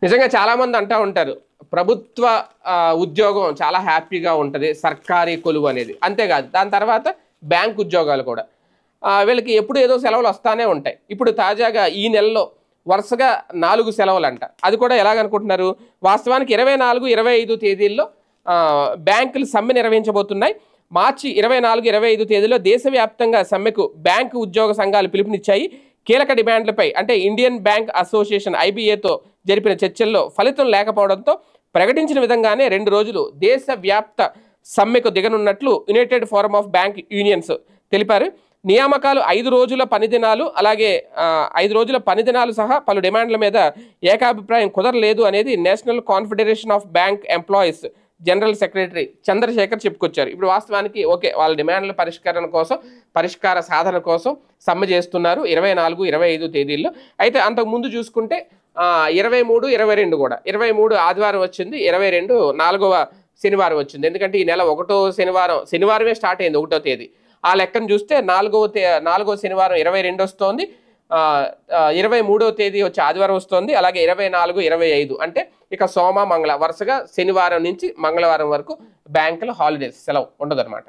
నిజంగా చాలామంది అంటూ ఉంటారు ప్రభుత్వ ఉద్యోగం చాలా హ్యాపీగా ఉంటుంది, సర్కారీ కొలువు అనేది. అంతేకాదు దాని తర్వాత బ్యాంక్ ఉద్యోగాలు కూడా వీళ్ళకి ఎప్పుడు ఏదో సెలవులు వస్తానే ఉంటాయి. ఇప్పుడు తాజాగా ఈ నెలలో వరుసగా 4 సెలవులు అంట. అది కూడా ఎలాగనుకుంటున్నారు, వాస్తవానికి 24, 25 తేదీల్లో బ్యాంకులు సమ్మె నిర్వహించబోతున్నాయి. మార్చి 24, 25 తేదీలో దేశవ్యాప్తంగా సమ్మెకు బ్యాంకు ఉద్యోగ సంఘాలు పిలుపునిచ్చాయి. కీలక డిమాండ్లపై అంటే ఇండియన్ బ్యాంక్ అసోసియేషన్ IBAతో జరిపిన చర్చల్లో ఫలితం లేకపోవడంతో ప్రకటించిన విధంగానే 2 రోజులు దేశవ్యాప్త సమ్మెకు దిగనున్నట్లు United Forum of Bank Unions తెలిపారు. నియామకాలు 5 రోజుల పని దినాలు, అలాగే 5 రోజుల పని దినాలు సహా పలు డిమాండ్ల మీద ఏకాభిప్రాయం కుదరలేదు అనేది national confederation of bank employees general secretary Chandrashekar చెప్పుకొచ్చారు. ఇప్పుడు వాస్తవానికి ఓకే, వాళ్ళ డిమాండ్ల పరిష్కార సాధన కోసం సమ్మె చేస్తున్నారు 24, 25 తేదీల్లో. అయితే అంతకుముందు చూసుకుంటే 23, 22 కూడా, 23 ఆదివారం వచ్చింది, 22 4వ శనివారం వచ్చింది. ఎందుకంటే ఈ నెల 1వ శనివారమే స్టార్ట్ అయింది 1వ తేదీ. ఆ లెక్కను చూస్తే 4వ శనివారం 22 వస్తోంది, 23వ తేదీ వచ్చి ఆదివారం వస్తుంది, అలాగే 24, 25 అంటే ఇక సోమ మంగళ వరుసగా శనివారం నుంచి మంగళవారం వరకు బ్యాంకుల హాలిడేస్ సెలవు ఉండదన్నమాట.